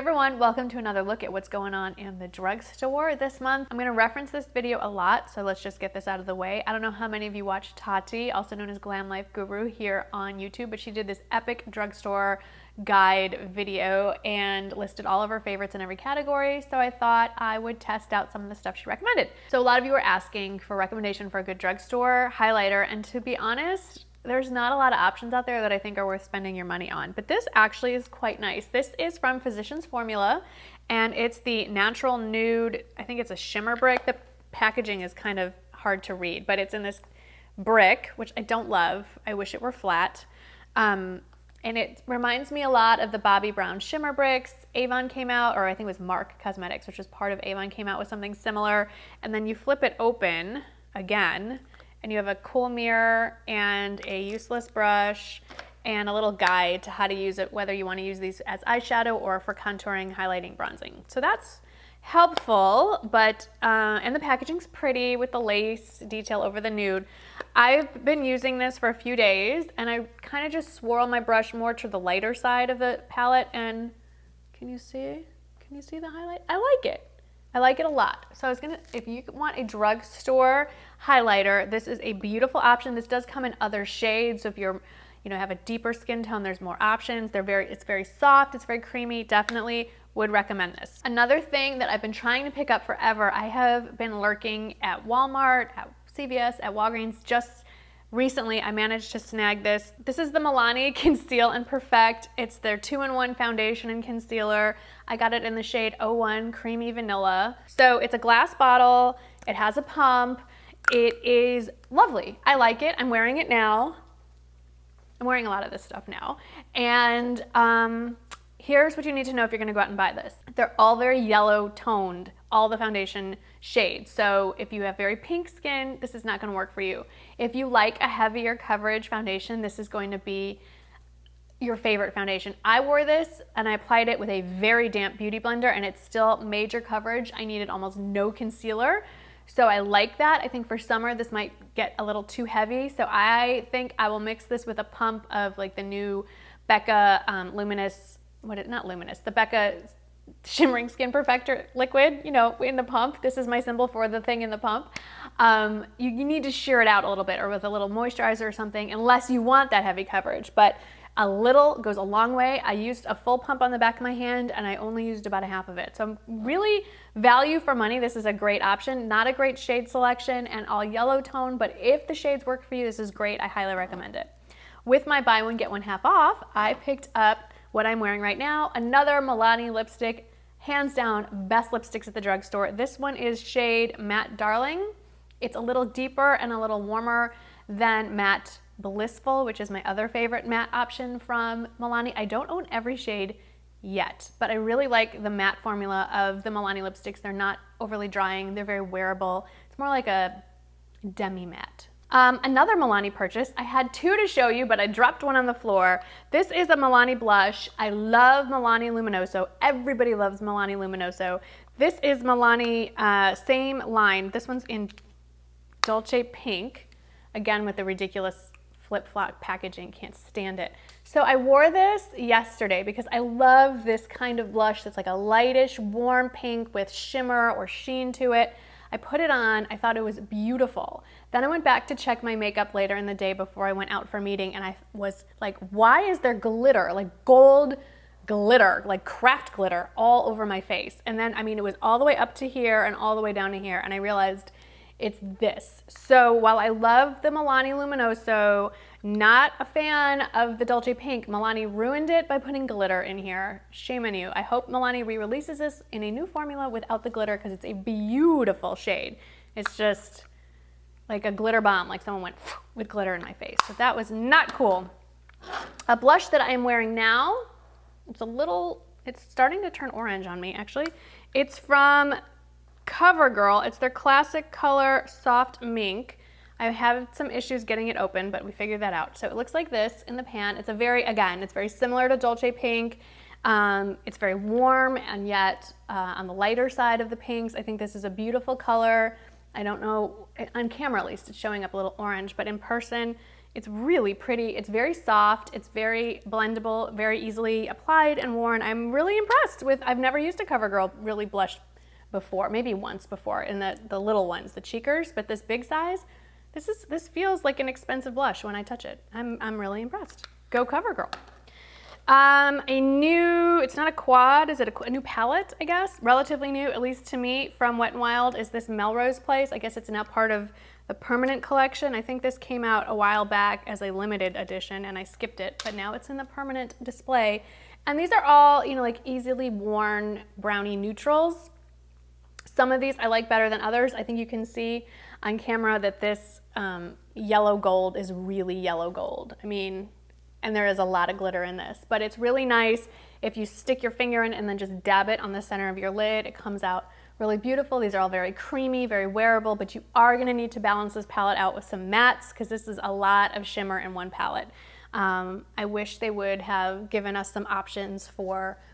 everyone, welcome to another look at what's going on in the drugstore this month. I'm gonna reference this video a lot, so let's just get this out of the way. I don't know how many of you watch Tati, also known as Glam Life Guru, here on YouTube, but she did this epic drugstore guide video and listed all of her favorites in every category, so I thought I would test out some of the stuff she recommended. So a lot of you were asking for a recommendation for a good drugstore highlighter, and to be honest, there's not a lot of options out there that I think are worth spending your money on, but this actually is quite nice. This is from Physicians Formula, and it's the Natural Nude, I think it's a shimmer brick. The packaging is kind of hard to read, but it's in this brick, which I don't love. I wish it were flat. And it reminds me a lot of the Bobbi Brown shimmer bricks. Avon came out, or I think it was Mark Cosmetics, which was part of Avon, came out with something similar. And then you flip it open again, and you have a cool mirror and a useless brush and a little guide to how to use it, whether you want to use these as eyeshadow or for contouring, highlighting, bronzing. So that's helpful, but and the packaging's pretty with the lace detail over the nude. I've been using this for a few days, and I kind of just swirl my brush more to the lighter side of the palette, and can you see the highlight? I like it. I like it a lot. So I was gonna, if you want a drugstore highlighter, this is a beautiful option. This does come in other shades. So if you're, have a deeper skin tone, there's more options. It's very soft, it's very creamy. Definitely would recommend this. Another thing that I've been trying to pick up forever, I have been lurking at Walmart, at CVS, at Walgreens. Just recently, I managed to snag this. This is the Milani Conceal and Perfect. It's their 2-in-1 foundation and concealer. I got it in the shade 01 Creamy Vanilla. So it's a glass bottle. It has a pump. It is lovely. I like it. I'm wearing it now. I'm wearing a lot of this stuff now. And here's what you need to know if you're gonna go out and buy this. They're all very yellow toned, all the foundation shades. So if you have very pink skin, this is not gonna work for you. If you like a heavier coverage foundation, this is going to be your favorite foundation. I wore this and I applied it with a very damp beauty blender, and it's still major coverage. I needed almost no concealer. So I like that. I think for summer, this might get a little too heavy. So I think I will mix this with a pump of like the new Becca Luminous, the Becca Shimmering Skin Perfector liquid, in the pump. This is my symbol for the thing in the pump. You need to sheer it out a little bit, or with a little moisturizer or something, unless you want that heavy coverage. But a little goes a long way. I used a full pump on the back of my hand, and I only used about a half of it. So really, value for money, this is a great option. Not a great shade selection and all yellow tone, but if the shades work for you, this is great. I highly recommend it. With my buy one, get one half off, I picked up what I'm wearing right now, another Milani lipstick. Hands down, best lipsticks at the drugstore. This one is shade Matte Darling. It's a little deeper and a little warmer than Matte Blissful, which is my other favorite matte option from Milani. I don't own every shade yet, but I really like the matte formula of the Milani lipsticks. They're not overly drying. They're very wearable. It's more like a demi-matte. Another Milani purchase. I had two to show you, but I dropped one on the floor. This is a Milani blush. I love Milani Luminoso. Everybody loves Milani Luminoso. This is Milani, same line. This one's in Dolce Pink, again with the ridiculous flip-flop packaging, can't stand it. So I wore this yesterday because I love this kind of blush that's like a lightish, warm pink with shimmer or sheen to it. I put it on, I thought it was beautiful. Then I went back to check my makeup later in the day before I went out for a meeting, and I was like, why is there glitter, like gold glitter, like craft glitter all over my face? And then, it was all the way up to here and all the way down to here, and I realized it's this. So while I love the Milani Luminoso, not a fan of the Dolce Pink, Milani ruined it by putting glitter in here. Shame on you. I hope Milani re-releases this in a new formula without the glitter, because it's a beautiful shade. It's just like a glitter bomb, like someone went with glitter in my face. So that was not cool. A blush that I am wearing now, it's starting to turn orange on me actually. It's from CoverGirl. It's their classic color Soft Mink. I had some issues getting it open, but we figured that out. So it looks like this in the pan. It's it's very similar to Dolce Pink. It's very warm, and yet on the lighter side of the pinks. I think this is a beautiful color. I don't know, on camera at least, it's showing up a little orange, but in person, It's really pretty. It's very soft. It's very blendable, very easily applied and worn. I'm really impressed with, I've never used a CoverGirl really blush before, maybe once before in the little ones, the cheekers, but this big size, this feels like an expensive blush when I touch it. I'm really impressed. Go CoverGirl. It's not a quad, is it a new palette, I guess? Relatively new, at least to me, from Wet n Wild is this Melrose Place. I guess it's now part of the permanent collection. I think this came out a while back as a limited edition and I skipped it, but now it's in the permanent display. And these are all, you know, like easily worn brownie neutrals. Some of these I like better than others. I think you can see on camera that this yellow gold is really yellow gold. I mean, and there is a lot of glitter in this, but it's really nice if you stick your finger in and then just dab it on the center of your lid. It comes out really beautiful. These are all very creamy, very wearable, but you are gonna need to balance this palette out with some mattes because this is a lot of shimmer in one palette. I wish they would have given us some options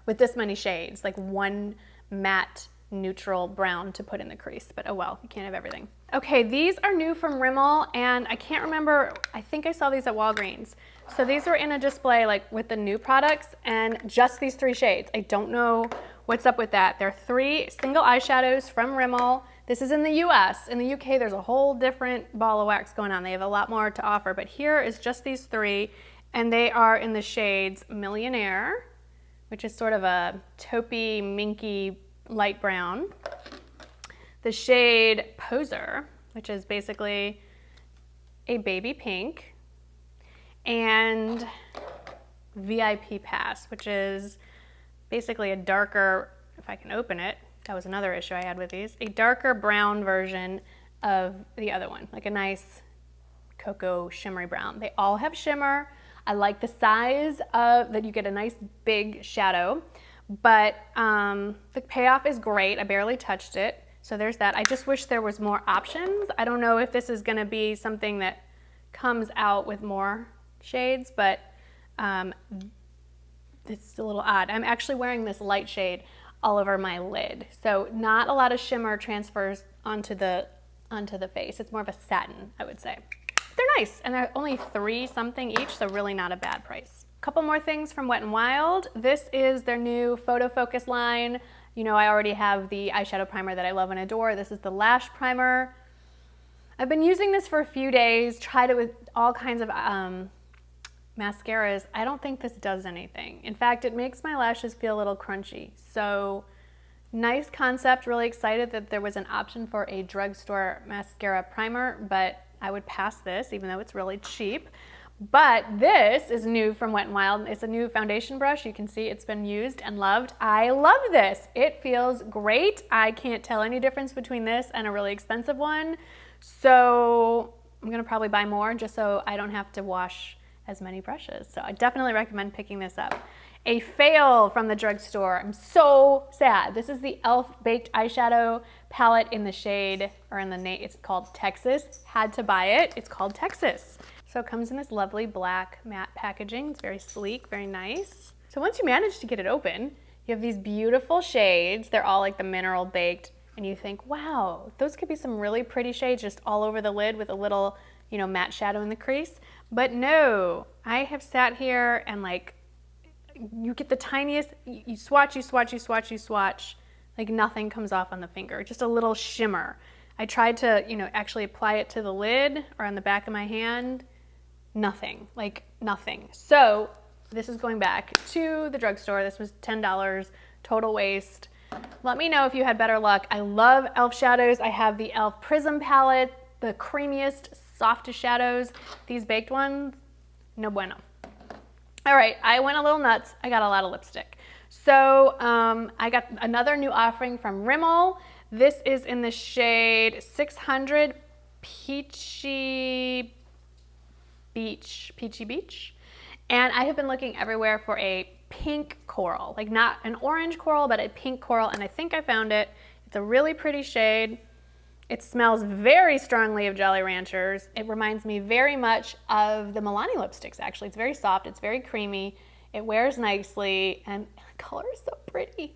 with this many shades, like one matte neutral brown to put in the crease, but oh well, you can't have everything. Okay, these are new from Rimmel, and I can't remember, I think I saw these at Walgreens. So these were in a display like with the new products and just these 3 shades. I don't know what's up with that. They're 3 single eyeshadows from Rimmel. This is in the US. In the UK, there's a whole different ball of wax going on. They have a lot more to offer, but here is just these 3, and they are in the shades Millionaire, which is sort of a taupey, minky, light brown. The shade Poser, which is basically a baby pink, and VIP Pass, which is basically a darker, if I can open it, that was another issue I had with these, a darker brown version of the other one, like a nice cocoa shimmery brown. They all have shimmer. I like the size of that you get a nice big shadow, but the payoff is great. I barely touched it, so there's that. I just wish there was more options. I don't know if this is gonna be something that comes out with more shades, but it's a little odd. I'm actually wearing this light shade all over my lid, so not a lot of shimmer transfers onto the face. It's more of a satin, I would say. They're nice, and they're only $3 something each, so really not a bad price. Couple more things from Wet n Wild. This is their new Photo Focus line. You know, I already have the eyeshadow primer that I love and adore. This is the Lash primer. I've been using this for a few days, tried it with all kinds of mascaras. I don't think this does anything. In fact, it makes my lashes feel a little crunchy. So nice concept, really excited that there was an option for a drugstore mascara primer, but I would pass this even though it's really cheap. But this is new from Wet n Wild. It's a new foundation brush. You can see it's been used and loved. I love this. It feels great. I can't tell any difference between this and a really expensive one. So I'm gonna probably buy more just so I don't have to wash as many brushes. So I definitely recommend picking this up. A fail from the drugstore. I'm so sad. This is the e.l.f. Baked Eyeshadow Palette in the shade, or in the name, it's called Texas. Had to buy it. It's called Texas. So it comes in this lovely black matte packaging. It's very sleek, very nice. So once you manage to get it open, you have these beautiful shades. They're all like the mineral baked, and you think, wow, those could be some really pretty shades just all over the lid with a little, you know, matte shadow in the crease. But no, I have sat here and like, you get the tiniest, you swatch, like nothing comes off on the finger, just a little shimmer. I tried to, you know, actually apply it to the lid or on the back of my hand. Nothing, like nothing. So this is going back to the drugstore. This was $10, total waste. Let me know if you had better luck. I love e.l.f. shadows. I have the e.l.f. Prism palette, the creamiest, softest shadows. These baked ones, no bueno. All right, I went a little nuts. I got a lot of lipstick. So I got another new offering from Rimmel. This is in the shade 600 Peachy Beach. And I have been looking everywhere for a pink coral, like not an orange coral, but a pink coral, and I think I found it. It's a really pretty shade. It smells very strongly of Jolly Ranchers. It reminds me very much of the Milani lipsticks, actually. It's very soft, it's very creamy, it wears nicely, and the color is so pretty.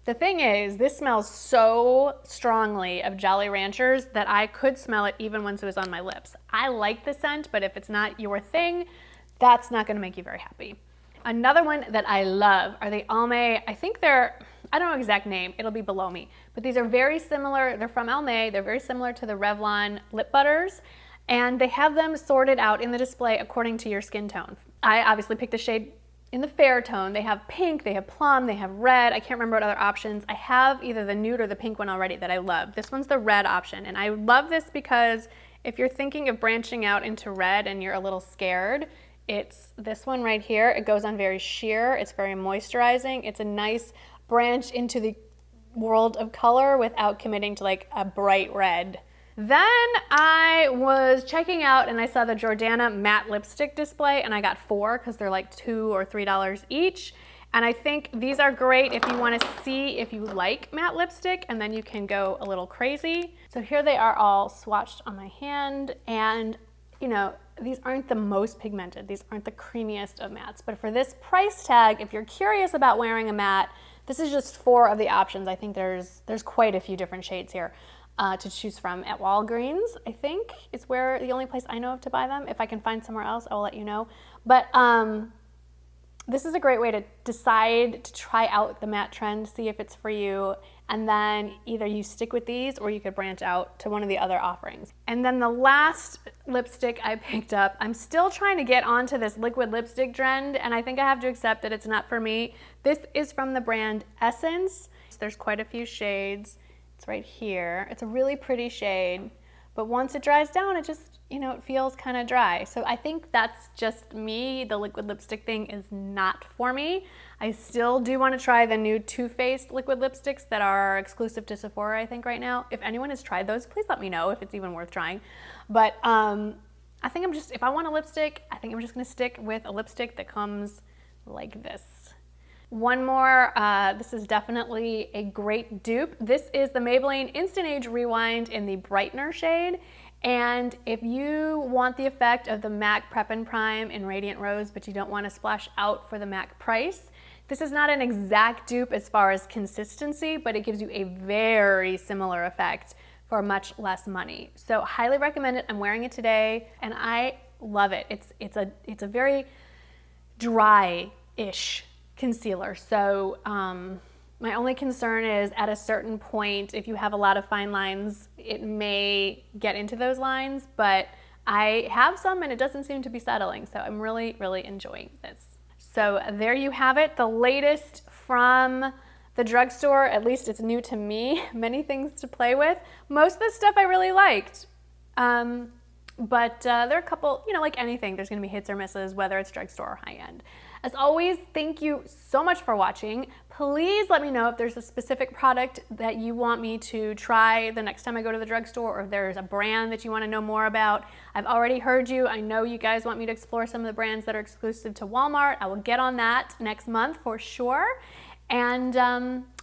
The thing is, this smells so strongly of Jolly Ranchers that I could smell it even once it was on my lips. I like the scent, but if it's not your thing, that's not gonna make you very happy. Another one that I love are the Almay. I think they're, I don't know exact name, it'll be below me, but these are very similar. They're from Almay. They're very similar to the Revlon lip butters, and they have them sorted out in the display according to your skin tone. I obviously picked the shade in the fair tone. They have pink, they have plum, they have red. I can't remember what other options. I have either the nude or the pink one already that I love. This one's the red option, and I love this because if you're thinking of branching out into red and you're a little scared, it's this one right here. It goes on very sheer. It's very moisturizing. It's a nice branch into the world of color without committing to like a bright red. Then I was checking out and I saw the Jordana matte lipstick display, and I got 4 because they're like $2 or $3 each. And I think these are great if you want to see if you like matte lipstick, and then you can go a little crazy. So here they are all swatched on my hand, and you know, these aren't the most pigmented. These aren't the creamiest of mattes, but for this price tag, if you're curious about wearing a matte, this is just 4 of the options. I think there's quite a few different shades here to choose from. At Walgreens, I think, is where the only place I know of to buy them. If I can find somewhere else, I will let you know. But this is a great way to decide to try out the matte trend, see if it's for you, and then either you stick with these or you could branch out to one of the other offerings. And then the last lipstick I picked up, I'm still trying to get onto this liquid lipstick trend, and I think I have to accept that it's not for me. This is from the brand Essence. There's quite a few shades. It's right here. It's a really pretty shade, but once it dries down, it just, you know, it feels kind of dry. So I think that's just me. The liquid lipstick thing is not for me. I still do want to try the new Too Faced liquid lipsticks that are exclusive to Sephora, I think, right now. If anyone has tried those, please let me know if it's even worth trying. But I think if I want a lipstick, I think I'm just gonna stick with a lipstick that comes like this. One more, this is definitely a great dupe. This is the Maybelline Instant Age Rewind in the Brightener shade. And if you want the effect of the MAC Prep and Prime in Radiant Rose, but you don't want to splash out for the MAC price, this is not an exact dupe as far as consistency, but it gives you a very similar effect for much less money. So highly recommend it. I'm wearing it today and I love it. It's a very dry-ish concealer. So my only concern is at a certain point, if you have a lot of fine lines, it may get into those lines, but I have some and it doesn't seem to be settling. So I'm really, really enjoying this. So there you have it, the latest from the drugstore. At least it's new to me. Many things to play with. Most of the stuff I really liked. But there are a couple, you know, like anything, there's gonna be hits or misses, whether it's drugstore or high end. As always, thank you so much for watching. Please let me know if there's a specific product that you want me to try the next time I go to the drugstore, or if there's a brand that you want to know more about. I've already heard you. I know you guys want me to explore some of the brands that are exclusive to Walmart. I will get on that next month for sure. And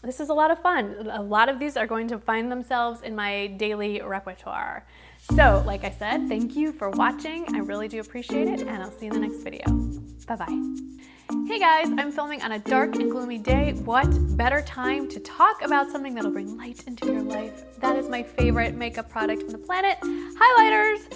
this is a lot of fun. A lot of these are going to find themselves in my daily repertoire. So, like I said, thank you for watching. I really do appreciate it, and I'll see you in the next video. Bye-bye. Hey guys, I'm filming on a dark and gloomy day. What better time to talk about something that'll bring light into your life? That is my favorite makeup product on the planet, highlighters.